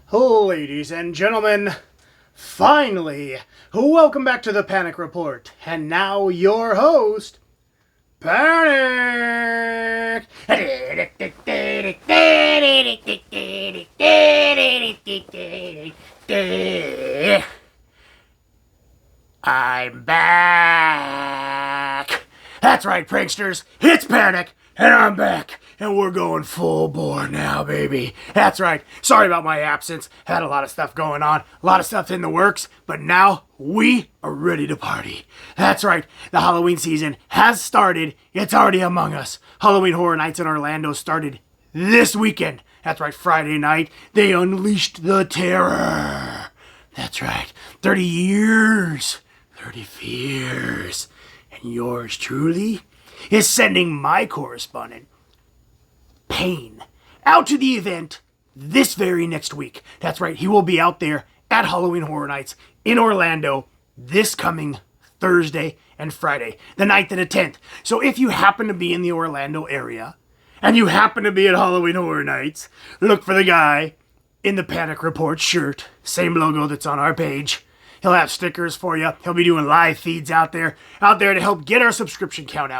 Ladies and gentlemen, finally, welcome back to the Panic Report. And now your host, Panic! I'm back! That's right, pranksters, it's Panic, and I'm back! And we're going full bore now, baby. That's right. Sorry about my absence. Had a lot of stuff going on. A lot of stuff in the works. But now we are ready to party. That's right. The Halloween season has started. It's already among us. Halloween Horror Nights in Orlando started this weekend. That's right. Friday night, they unleashed the terror. That's right. 30 years. 30 fears. And yours truly is sending my correspondent, Pain, out to the event this very next week. That's right, he will be out there at Halloween Horror Nights in Orlando this coming Thursday and Friday, the 9th and the 10th. So if you happen to be in the Orlando area and you happen to be at Halloween Horror Nights, look for the guy in the Panic Report shirt, same logo that's on our page. He'll have stickers for you. He'll be doing live feeds out there to help get our subscription count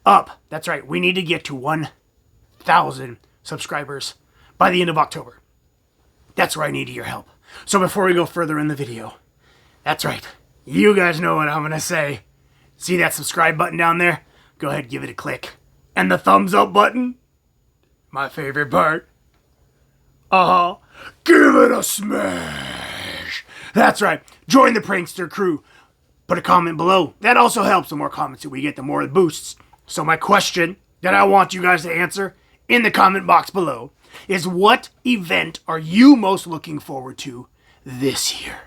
up. That's right, we need to get to 1,000 subscribers by the end of October. That's where I need your help. So before we go further in the video, that's right, you guys know what I'm going to say. See that subscribe button down there? Go ahead, give it a click. And the thumbs up button? My favorite part. Give it a smash. That's right, join the prankster crew. Put a comment below. That also helps. The more comments that we get, the more it boosts. So my question that I want you guys to answer in the comment box below is, what event are you most looking forward to this year?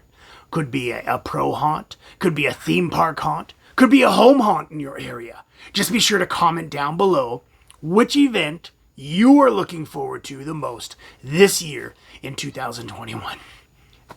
Could be a pro haunt, could be a theme park haunt, could be a home haunt in your area. Just be sure to comment down below which event you are looking forward to the most this year in 2021.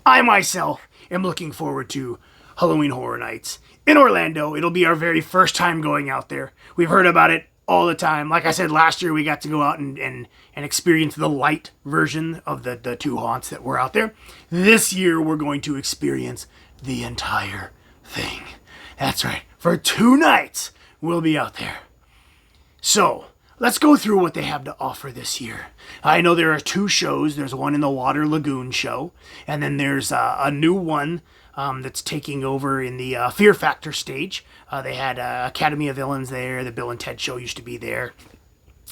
I myself am looking forward to Halloween Horror Nights in Orlando. It'll be our very first time going out there. We've heard about it all the time. Like I said, last year we got to go out and experience the light version of the two haunts that were out there. This year we're going to experience the entire thing. That's right. For 2 nights we'll be out there. So let's go through what they have to offer this year. I know there are 2 shows. There's one in the Water Lagoon show, and then there's a new one that's taking over in the Fear Factor stage. They had Academy of Villains there. The Bill and Ted show used to be there.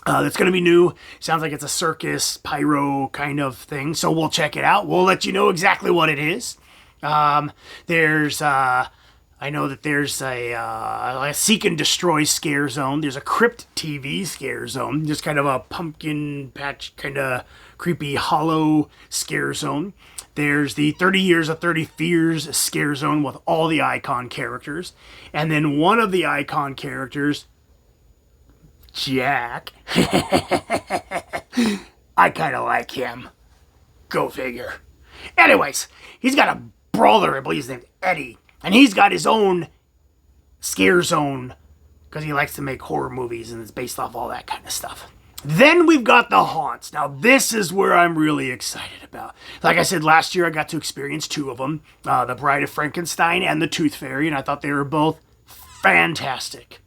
That's going to be new. Sounds like it's a circus, pyro kind of thing. So we'll check it out. We'll let you know exactly what it is. There's I know that there's a Seek and Destroy scare zone. There's a Crypt TV scare zone. Just kind of a pumpkin patch, kind of creepy, hollow scare zone. There's the 30 Years of 30 Fears scare zone with all the Icon characters. And then one of the Icon characters, Jack. I kind of like him. Go figure. Anyways, he's got a brawler, I believe his name's Eddie. And he's got his own scare zone because he likes to make horror movies and it's based off all that kind of stuff. Then we've got the haunts. Now this is where I'm really excited about. Like I said, last year I got to experience 2 of them. The Bride of Frankenstein and the Tooth Fairy, and I thought they were both fantastic.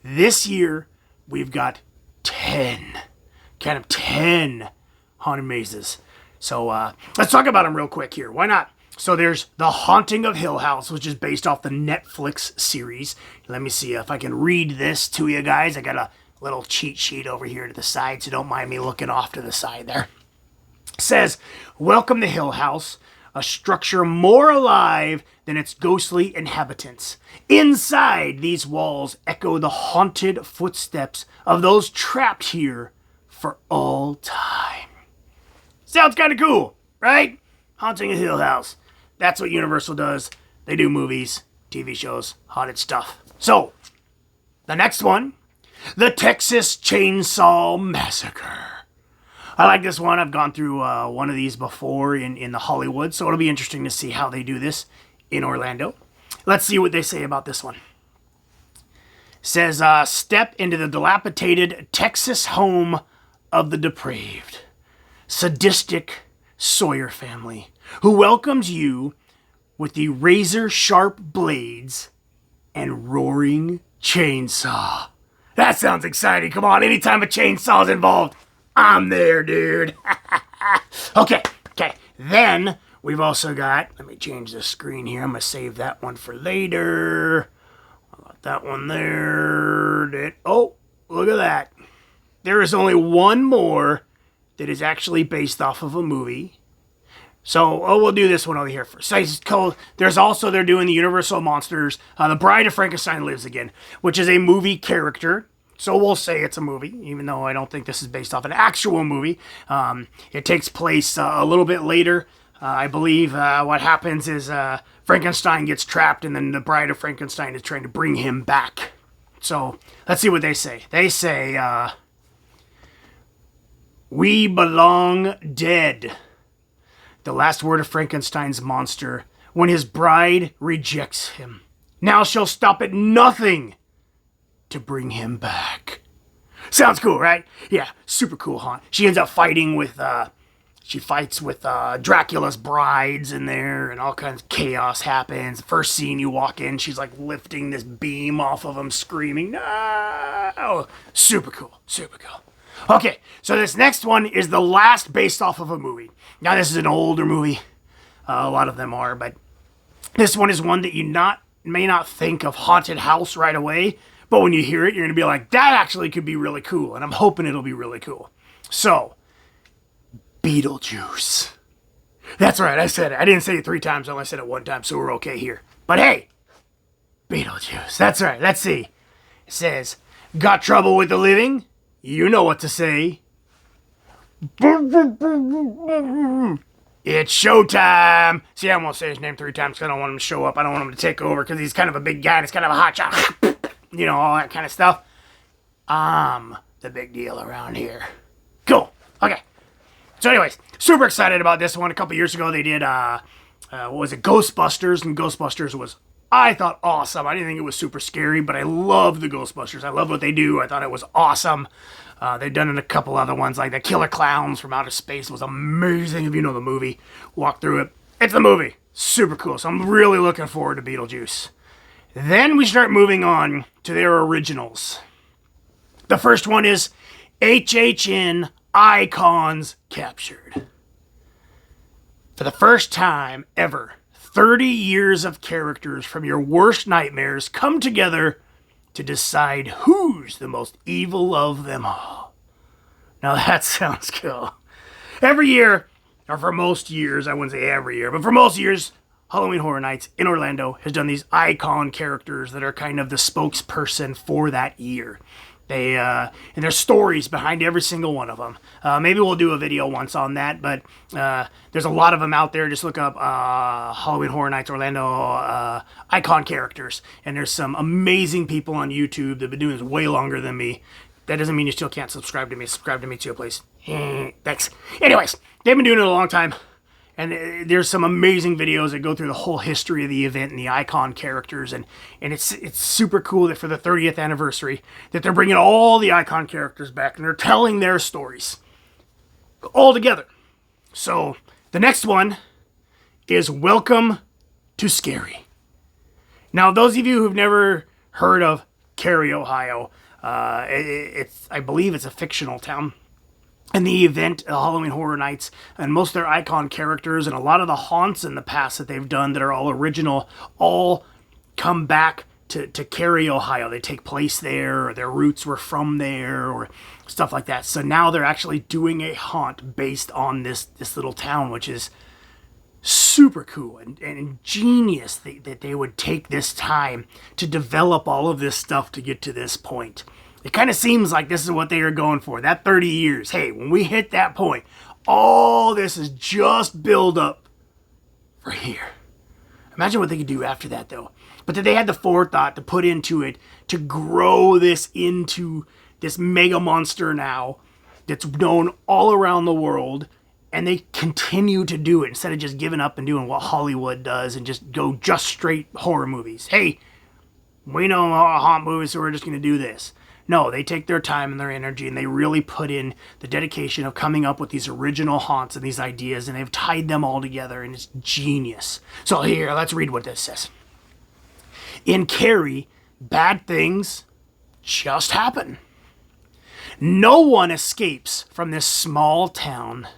This year we've got 10 haunted mazes. So let's talk about them real quick here. Why not? So there's The Haunting of Hill House, which is based off the Netflix series. Let me see if I can read this to you guys. I got a little cheat sheet over here to the side, so don't mind me looking off to the side there. It says, welcome to Hill House, a structure more alive than its ghostly inhabitants. Inside these walls echo the haunted footsteps of those trapped here for all time. Sounds kind of cool, right? Haunting a Hill House. That's what Universal does. They do movies, TV shows, haunted stuff. So, the next one, the Texas Chainsaw Massacre. I like this one. I've gone through one of these before in the Hollywood, so it'll be interesting to see how they do this in Orlando. Let's see what they say about this one. It says, step into the dilapidated Texas home of the depraved. Sadistic, Sawyer family, who welcomes you with the razor-sharp blades and roaring chainsaw. That sounds exciting. Come on, anytime a chainsaw's involved, I'm there, dude. Okay. Then we've also got, let me change the screen here. I'm going to save that one for later. I'll let that one there. Oh, look at that. There is only one more that is actually based off of a movie. So, we'll do this one over here first. So it's called, they're doing the Universal Monsters, The Bride of Frankenstein Lives Again, which is a movie character. So we'll say it's a movie, even though I don't think this is based off an actual movie. It takes place a little bit later. I believe what happens is Frankenstein gets trapped, and then the Bride of Frankenstein is trying to bring him back. So let's see what they say. They say, "We belong dead." The last word of Frankenstein's monster when his bride rejects him. Now she'll stop at nothing to bring him back. Sounds cool, right? Yeah, super cool haunt. She ends up fighting with, she fights with Dracula's brides in there, and all kinds of chaos happens. The first scene you walk in, she's like lifting this beam off of him, screaming, "No!" Super cool, super cool. Okay, so this next one is the last based off of a movie. Now, this is an older movie. A lot of them are, but this one is one that you may not think of haunted house right away, but when you hear it, you're going to be like, that actually could be really cool, and I'm hoping it'll be really cool. So, Beetlejuice. That's right, I said it. I didn't say it 3 times, I only said it 1 time, so we're okay here. But hey, Beetlejuice. That's right, let's see. It says, "Got trouble with the living? You know what to say. It's showtime." See, I won't say his name 3 times because I don't want him to show up. I don't want him to take over because he's kind of a big guy and it's kind of a hot shot. You know, all that kind of stuff. I'm the big deal around here. Cool. Okay. So anyways, super excited about this one. A couple years ago they did, what was it, Ghostbusters, and Ghostbusters was, I thought, awesome. I didn't think it was super scary, but I love the Ghostbusters. I love what they do. I thought it was awesome. They've done it in a couple other ones, like the Killer Clowns from Outer Space was amazing. If you know the movie, walk through it. It's the movie. Super cool. So I'm really looking forward to Beetlejuice. Then we start moving on to their originals. The first one is HHN Icons Captured. For the first time ever, 30 years of characters from your worst nightmares come together to decide who's the most evil of them all. Now that sounds cool. Every year, or for most years, I wouldn't say every year, but for most years, Halloween Horror Nights in Orlando has done these icon characters that are kind of the spokesperson for that year. They, and there's stories behind every single one of them. Maybe we'll do a video once on that, but there's a lot of them out there. Just look up Halloween Horror Nights Orlando icon characters, and there's some amazing people on YouTube that have been doing this way longer than me. That doesn't mean you still can't subscribe to me. Subscribe to me too, please. Thanks. Anyways, they've been doing it a long time. And there's some amazing videos that go through the whole history of the event and the icon characters. And it's super cool that for the 30th anniversary that they're bringing all the icon characters back and they're telling their stories all together. So the next one is Welcome to Scary. Now, those of you who've never heard of Cary, Ohio, I believe it's a fictional town. And the event, Halloween Horror Nights, and most of their icon characters and a lot of the haunts in the past that they've done that are all original, all come back to Cary, Ohio. They take place there, or their roots were from there, or stuff like that. So now they're actually doing a haunt based on this little town, which is super cool and ingenious that they would take this time to develop all of this stuff to get to this point. It kind of seems like this is what they are going for. That 30 years. Hey, when we hit that point, all this is just build up for here. Imagine what they could do after that, though. But that they had the forethought to put into it to grow this into this mega monster now that's known all around the world. And they continue to do it instead of just giving up and doing what Hollywood does and just go just straight horror movies. Hey, we know haunt movies, so we're just going to do this. No, they take their time and their energy and they really put in the dedication of coming up with these original haunts and these ideas, and they've tied them all together, and it's genius. So here, let's read what this says. In Carrie, bad things just happen. No one escapes from this small town.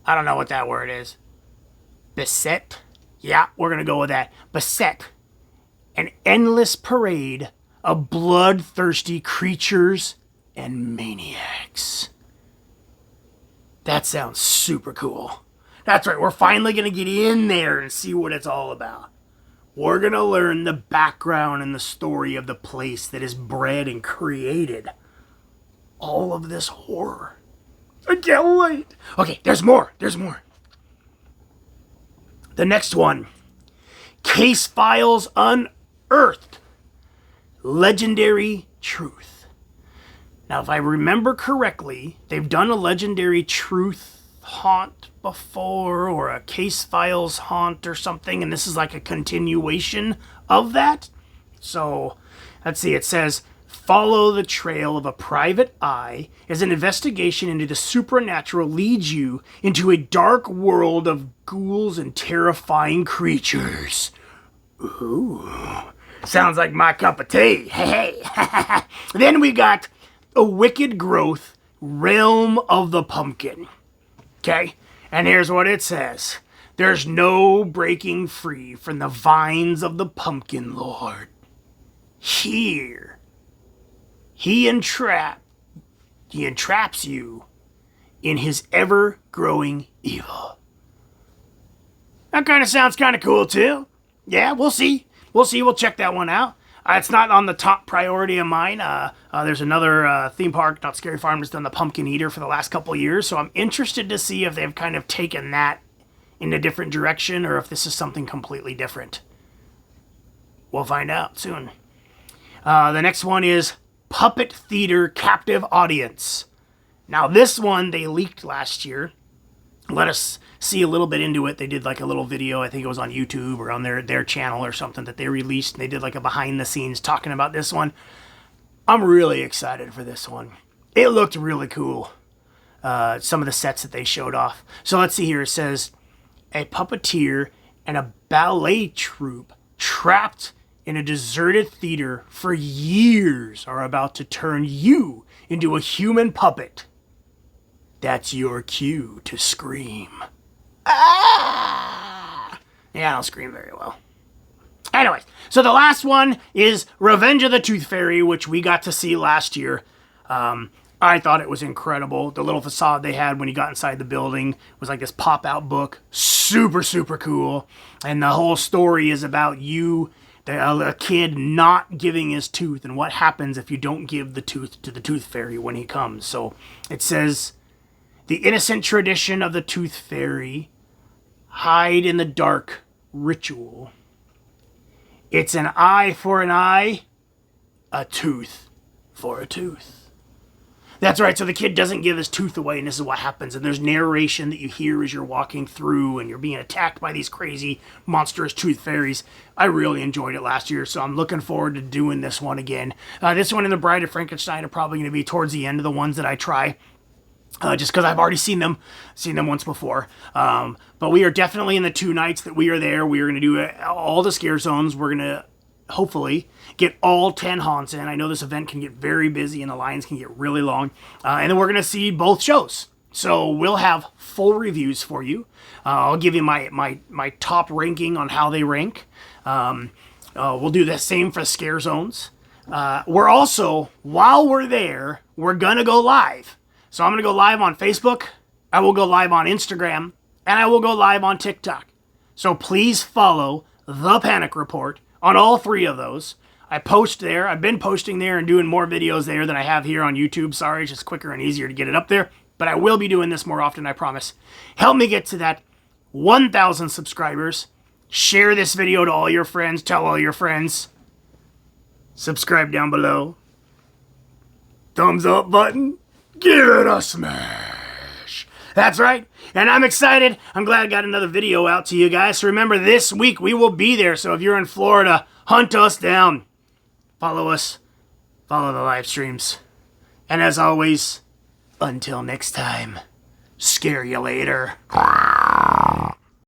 I don't know what that word is. Beset? Yeah, we're going to go with that. Beset. An endless parade of bloodthirsty creatures and maniacs. That sounds super cool. That's right, we're finally going to get in there and see what it's all about. We're going to learn the background and the story of the place that has bred and created all of this horror. I can't wait. Okay, there's more. The next one. Case Files Unearthed. Legendary Truth. Now, if I remember correctly, they've done a Legendary Truth haunt before, or a Case Files haunt or something, and this is like a continuation of that. So, let's see, it says, follow the trail of a private eye as an investigation into the supernatural leads you into a dark world of ghouls and terrifying creatures. Ooh, sounds like my cup of tea. Hey. Then we got A Wicked Growth, Realm of the Pumpkin. Okay, and here's what it says. There's no breaking free from the vines of the Pumpkin Lord. Here, he entraps you in his ever-growing evil. That kind of sounds kind of cool, too. Yeah, we'll see. We'll check that one out. It's not on the top priority of mine. There's another theme park, not Scary Farm, has done the Pumpkin Eater for the last couple years, so I'm interested to see if they've kind of taken that in a different direction or if this is something completely different. We'll find out soon. The next one is Puppet Theater Captive Audience. Now this one they leaked last year. Let us see a little bit into it. They did like a little video, I think it was on YouTube or on their channel or something that they released. And they did like a behind the scenes talking about this one. I'm really excited for this one. It looked really cool. Some of the sets that they showed off. So let's see here. It says, a puppeteer and a ballet troupe trapped in a deserted theater for years are about to turn you into a human puppet. That's your cue to scream. Ah! Yeah, I don't scream very well. Anyways, so the last one is Revenge of the Tooth Fairy, which we got to see last year. I thought it was incredible. The little facade they had when you got inside the building was like this pop-out book. Super, super cool. And the whole story is about you, a kid not giving his tooth, and what happens if you don't give the tooth to the Tooth Fairy when he comes. So it says, the innocent tradition of the Tooth Fairy, hide in the dark ritual. It's an eye for an eye, a tooth for a tooth. That's right, so the kid doesn't give his tooth away, and this is what happens. And there's narration that you hear as you're walking through, and you're being attacked by these crazy, monstrous tooth fairies. I really enjoyed it last year, so I'm looking forward to doing this one again. This one and The Bride of Frankenstein are probably going to be towards the end of the ones that I try. Just because I've already seen them once before. But we are definitely in the 2 nights that we are there. We are going to do all the scare zones. We're going to hopefully get all 10 haunts in. I know this event can get very busy and the lines can get really long. And then we're going to see both shows. So we'll have full reviews for you. I'll give you my top ranking on how they rank. We'll do the same for scare zones. We're also, while we're there, we're going to go live. So I'm going to go live on Facebook, I will go live on Instagram, and I will go live on TikTok. So please follow The Panic Report on all 3 of those. I post there. I've been posting there and doing more videos there than I have here on YouTube. Sorry, it's just quicker and easier to get it up there. But I will be doing this more often, I promise. Help me get to that 1,000 subscribers. Share this video to all your friends. Tell all your friends. Subscribe down below. Thumbs up button. Give it a smash. That's right. And I'm excited. I'm glad I got another video out to you guys. So remember, this week we will be there. So if you're in Florida, hunt us down. Follow us follow the live streams. And as always, until next time, scare you later.